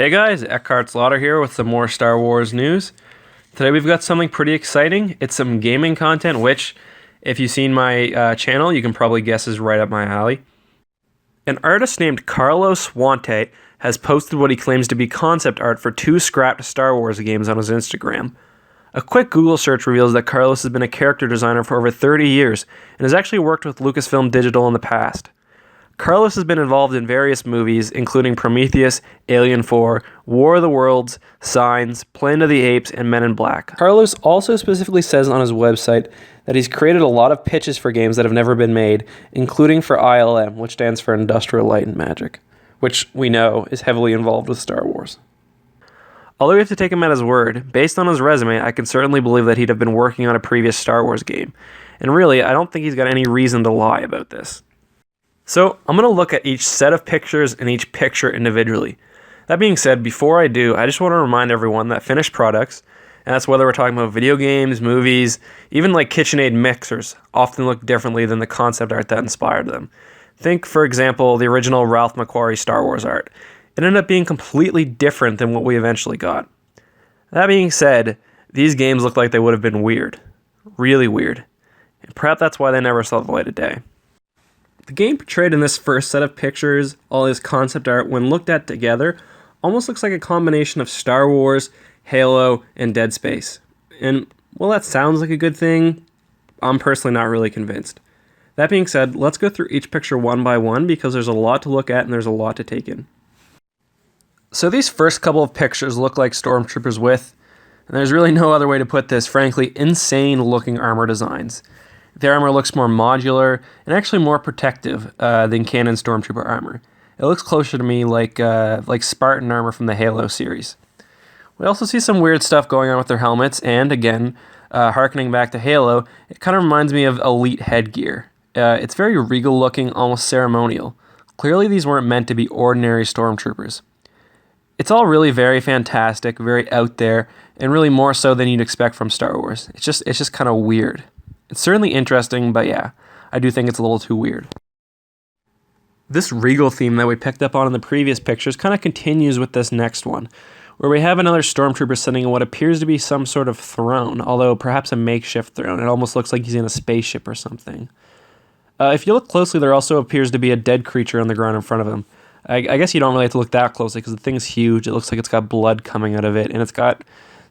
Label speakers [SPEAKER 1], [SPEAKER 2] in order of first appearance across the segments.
[SPEAKER 1] Hey guys, Eckhart Slaughter here with some more Star Wars news. Today we've got something pretty exciting. It's some gaming content, which, if you've seen my channel, you can probably guess is right up my alley. An artist named Carlos Wante has posted what he claims to be concept art for 2 scrapped Star Wars games on his Instagram. A quick Google search reveals that Carlos has been a character designer for over 30 years and has actually worked with Lucasfilm Digital in the past. Carlos has been involved in various movies, including Prometheus, Alien 4, War of the Worlds, Signs, Planet of the Apes, and Men in Black. Carlos also specifically says on his website that he's created a lot of pitches for games that have never been made, including for ILM, which stands for Industrial Light and Magic, which we know is heavily involved with Star Wars. Although we have to take him at his word, based on his resume, I can certainly believe that he'd have been working on a previous Star Wars game. And really, I don't think he's got any reason to lie about this. So, I'm going to look at each set of pictures and each picture individually. That being said, before I do, I just want to remind everyone that finished products, and that's whether we're talking about video games, movies, even like KitchenAid mixers, often look differently than the concept art that inspired them. Think, for example, the original Ralph McQuarrie Star Wars art. It ended up being completely different than what we eventually got. That being said, these games look like they would have been weird. Really weird. And perhaps that's why they never saw the light of day. The game portrayed in this first set of pictures, all this concept art, when looked at together, almost looks like a combination of Star Wars, Halo, and Deadspace. And while that sounds like a good thing, I'm personally not really convinced. That being said, let's go through each picture one by one because there's a lot to look at and there's a lot to take in. So these first couple of pictures look like stormtroopers with, and there's really no other way to put this, frankly, insane looking armor designs. Their armor looks more modular and actually more protective than canon stormtrooper armor. It looks closer to me like Spartan armor from the Halo series. We also see some weird stuff going on with their helmets, and again, harkening back to Halo, it kind of reminds me of elite headgear. It's very regal looking, almost ceremonial. Clearly these weren't meant to be ordinary stormtroopers. It's all really very fantastic, very out there, and really more so than you'd expect from Star Wars. It's just kind of weird. It's certainly interesting, but yeah, I do think it's a little too weird. This regal theme that we picked up on in the previous pictures kind of continues with this next one, where we have another stormtrooper sitting in what appears to be some sort of throne, although perhaps a makeshift throne. It almost looks like he's in a spaceship or something. If you look closely, there also appears to be a dead creature on the ground in front of him. I guess you don't really have to look that closely because the thing's huge. It looks like it's got blood coming out of it, and it's got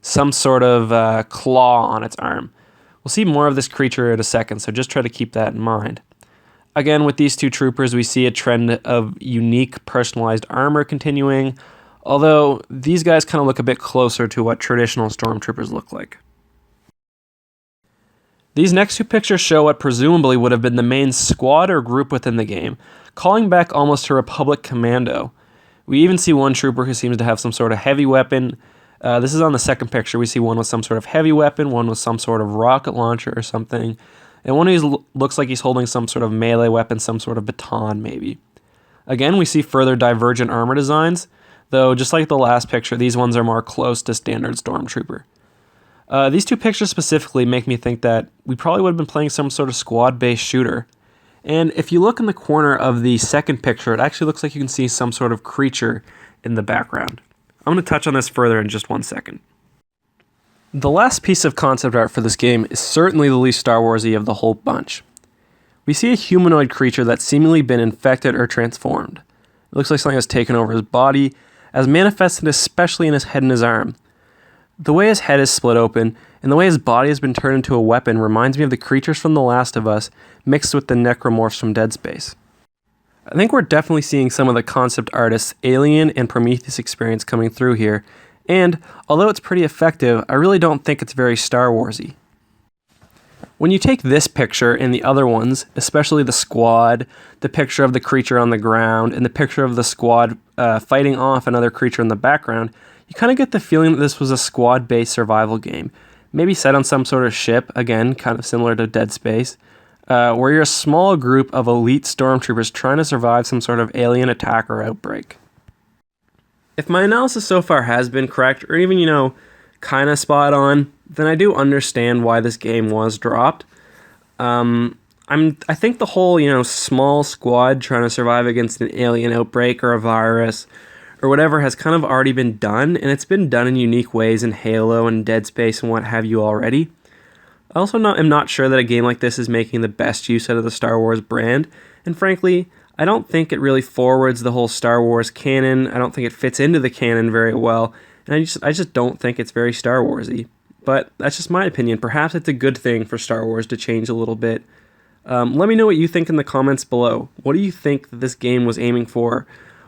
[SPEAKER 1] some sort of claw on its arm. We'll see more of this creature in a second, so just try to keep that in mind. Again, with these two troopers, we see a trend of unique personalized armor continuing, although these guys kind of look a bit closer to what traditional stormtroopers look like. These next two pictures show what presumably would have been the main squad or group within the game, calling back almost to Republic Commando. We even see one trooper who seems to have some sort of heavy weapon. This is on the second picture. We see one with some sort of heavy weapon, one with some sort of rocket launcher or something, and one who looks like he's holding some sort of melee weapon, some sort of baton maybe. Again, we see further divergent armor designs, though just like the last picture, these ones are more close to standard stormtrooper. These two pictures specifically make me think that we probably would have been playing some sort of squad-based shooter. And if you look in the corner of the second picture, it actually looks like you can see some sort of creature in the background. I'm going to touch on this further in just one second. The last piece of concept art for this game is certainly the least Star Wars-y of the whole bunch. We see a humanoid creature that's seemingly been infected or transformed. It looks like something has taken over his body, as manifested especially in his head and his arm. The way his head is split open, and the way his body has been turned into a weapon reminds me of the creatures from The Last of Us, mixed with the necromorphs from Deadspace. I think we're definitely seeing some of the concept artists' Alien and Prometheus experience coming through here, and although it's pretty effective, I really don't think it's very Star Wars-y. When you take this picture and the other ones, especially the squad, the picture of the creature on the ground, and the picture of the squad fighting off another creature in the background, you kind of get the feeling that this was a squad-based survival game, maybe set on some sort of ship, again, kind of similar to Dead Space, where you're a small group of elite stormtroopers trying to survive some sort of alien attack or outbreak. If my analysis so far has been correct, or even, kind of spot on, then I do understand why this game was dropped. I think the whole, small squad trying to survive against an alien outbreak or a virus, or whatever has kind of already been done, and it's been done in unique ways in Halo and Dead Space and what have you already. I also am not sure that a game like this is making the best use out of the Star Wars brand, and frankly, I don't think it really forwards the whole Star Wars canon. I don't think it fits into the canon very well, and I just don't think it's very Star Warsy. But that's just my opinion. Perhaps it's a good thing for Star Wars to change a little bit. Let me know what you think in the comments below. What do you think that this game was aiming for?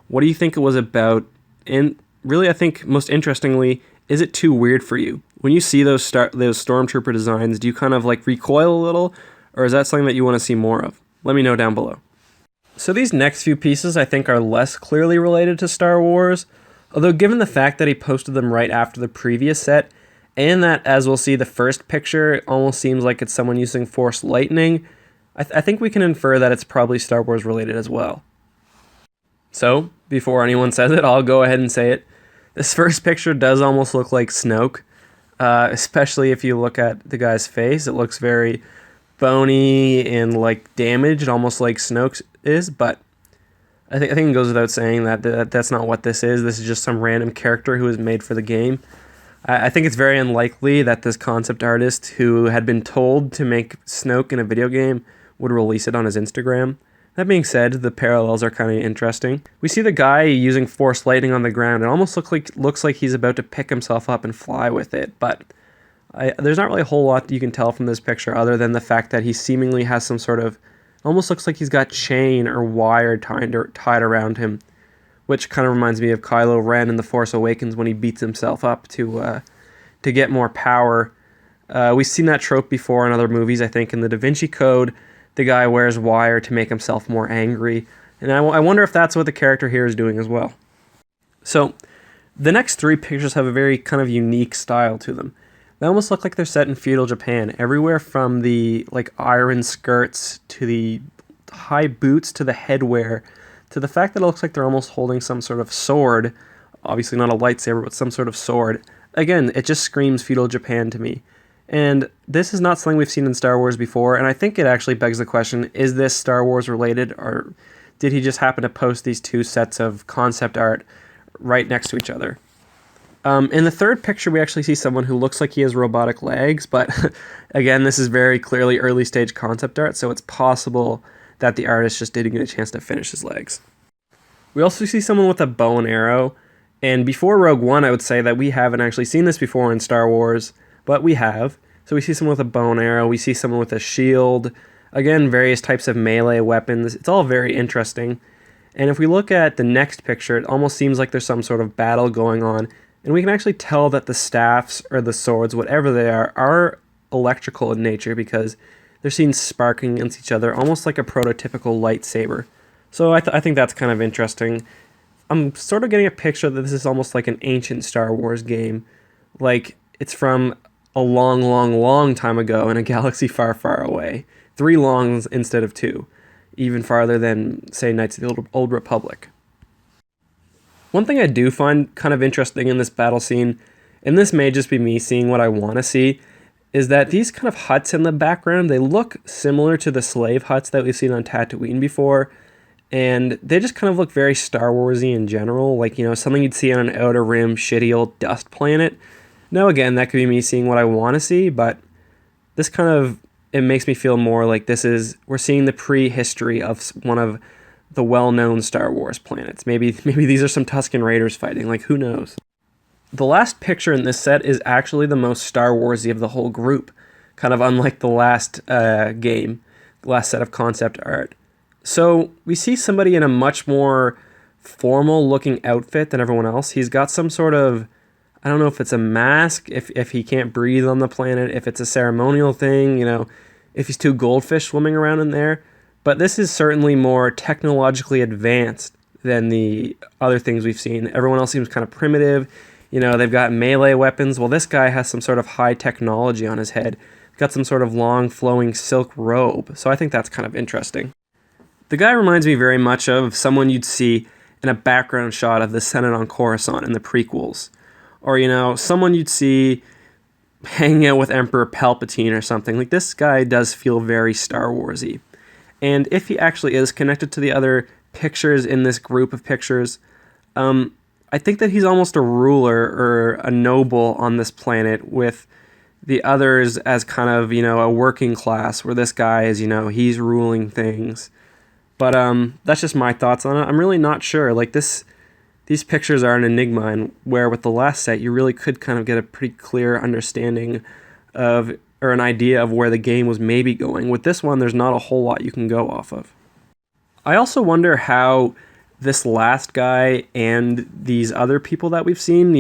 [SPEAKER 1] What do you think it was about? And really, I think most interestingly, is it too weird for you? When you see those Stormtrooper designs, do you kind of like recoil a little? Or is that something that you want to see more of? Let me know down below. So these next few pieces I think are less clearly related to Star Wars, although given the fact that he posted them right after the previous set, and that, as we'll see, the first picture almost seems like it's someone using Force Lightning, I think we can infer that it's probably Star Wars related as well. So, before anyone says it, I'll go ahead and say it. This first picture does almost look like Snoke, especially if you look at the guy's face. It looks very bony and like damaged, almost like Snoke's is, but I think it goes without saying that that's not what this is. This is just some random character who was made for the game. I think it's very unlikely that this concept artist who had been told to make Snoke in a video game would release it on his Instagram. That being said, the parallels are kind of interesting. We see the guy using Force Lightning on the ground. It almost looks like he's about to pick himself up and fly with it, but there's not really a whole lot that you can tell from this picture other than the fact that he seemingly has some sort of, almost looks like he's got chain or wire tied around him, which kind of reminds me of Kylo Ren in The Force Awakens when he beats himself up to get more power. We've seen that trope before in other movies, I think. In the Divinci Code, the guy wears wire to make himself more angry, and I wonder if that's what the character here is doing as well. So, the next three pictures have a very kind of unique style to them. They almost look like they're set in feudal Japan, everywhere from the like iron skirts to the high boots to the headwear, to the fact that it looks like they're almost holding some sort of sword, obviously not a lightsaber, but some sort of sword. Again, it just screams feudal Japan to me. And this is not something we've seen in Star Wars before, and I think it actually begs the question, is this Star Wars related, or did he just happen to post these two sets of concept art right next to each other? In the third picture, we actually see someone who looks like he has robotic legs, but again, this is very clearly early stage concept art, so it's possible that the artist just didn't get a chance to finish his legs. We also see someone with a bow and arrow, and before Rogue One, I would say that we haven't actually seen this before in Star Wars, but we have. So we see someone with a bow and arrow, we see someone with a shield, again, various types of melee weapons. It's all very interesting. And if we look at the next picture, it almost seems like there's some sort of battle going on, and we can actually tell that the staffs or the swords, whatever they are electrical in nature because they're seen sparking against each other, almost like a prototypical lightsaber. So I think that's kind of interesting. I'm sort of getting a picture that this is almost like an ancient Star Wars game. Like, it's from a long, long, long time ago in a galaxy far, far away. 3 longs instead of 2. Even farther than, say, Knights of the Old Republic. One thing I do find kind of interesting in this battle scene, and this may just be me seeing what I want to see, is that these kind of huts in the background, they look similar to the slave huts that we've seen on Tatooine before, and they just kind of look very Star Warsy in general, like, you know, something you'd see on an Outer Rim shitty old dust planet. Now, again, that could be me seeing what I want to see, but this kind of, it makes me feel more like we're seeing the prehistory of one of the well-known Star Wars planets. Maybe these are some Tusken Raiders fighting, like, who knows? The last picture in this set is actually the most Star Warsy of the whole group, kind of unlike the last game, the last set of concept art. So we see somebody in a much more formal-looking outfit than everyone else. He's got some sort of, I don't know if it's a mask, if he can't breathe on the planet, if it's a ceremonial thing, you know, if he's 2 goldfish swimming around in there. But this is certainly more technologically advanced than the other things we've seen. Everyone else seems kind of primitive. You know, they've got melee weapons. Well, this guy has some sort of high technology on his head. He's got some sort of long flowing silk robe. So I think that's kind of interesting. The guy reminds me very much of someone you'd see in a background shot of the Senate on Coruscant in the prequels. Or, you know, someone you'd see hanging out with Emperor Palpatine or something. Like, this guy does feel very Star Warsy. And if he actually is connected to the other pictures in this group of pictures, I think that he's almost a ruler or a noble on this planet, with the others as kind of, a working class, where this guy is, he's ruling things. But that's just my thoughts on it. I'm really not sure. Like, these pictures are an enigma, and where with the last set you really could kind of get a pretty clear understanding of, or an idea of where the game was maybe going. With this one, there's not a whole lot you can go off of. I also wonder how this last guy and these other people that we've seen,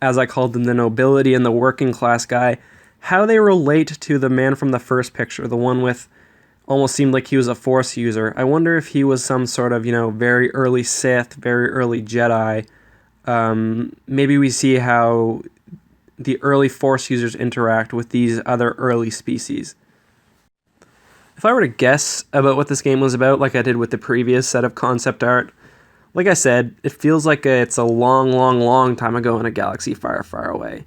[SPEAKER 1] as I called them, the nobility and the working class guy, how they relate to the man from the first picture, the one with almost seemed like he was a Force user. I wonder if he was some sort of, very early Sith, very early Jedi. Maybe we see how the early Force users interact with these other early species. If I were to guess about what this game was about, like I did with the previous set of concept art, like I said, it feels like it's a long, long, long time ago in a galaxy far, far away.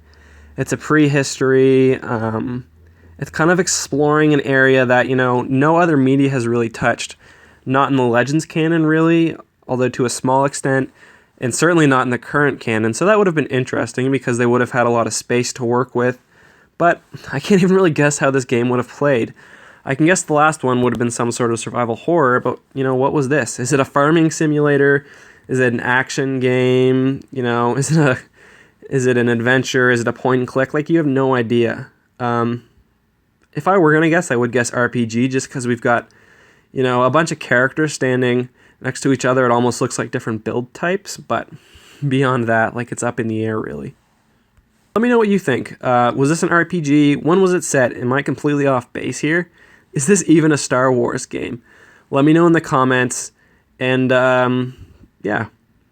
[SPEAKER 1] It's a prehistory. It's kind of exploring an area that, no other media has really touched. Not in the Legends canon, really, although to a small extent, and certainly not in the current canon. So that would have been interesting because they would have had a lot of space to work with. But I can't even really guess how this game would have played. I can guess the last one would have been some sort of survival horror, but, what was this? Is it a farming simulator? Is it an action game? Is it an adventure? Is it a point and click? Like, you have no idea. If I were going to guess, I would guess RPG, just because we've got, a bunch of characters standing next to each other. It almost looks like different build types, but beyond that, like, it's up in the air, really. Let me know what you think. Was this an RPG? When was it set? Am I completely off base here? Is this even a Star Wars game? Let me know in the comments. And, yeah.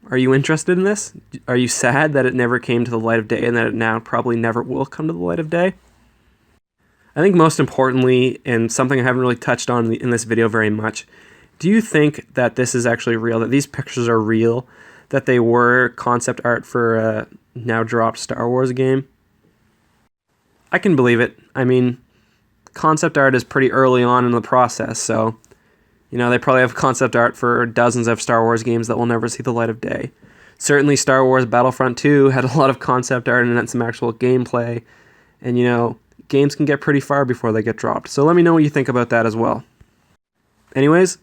[SPEAKER 1] Are you interested in this? Are you sad that it never came to the light of day and that it now probably never will come to the light of day? I think most importantly, and something I haven't really touched on in this video very much, do you think that this is actually real, that these pictures are real, that they were concept art for a now dropped Star Wars game? I can believe it. I mean, concept art is pretty early on in the process, so, they probably have concept art for dozens of Star Wars games that will never see the light of day. Certainly Star Wars Battlefront 2 had a lot of concept art and some actual gameplay, and, games can get pretty far before they get dropped. So let me know what you think about that as well. Anyways,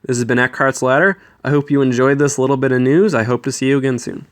[SPEAKER 1] this has been Eckhart's Ladder. I hope you enjoyed this little bit of news. I hope to see you again soon.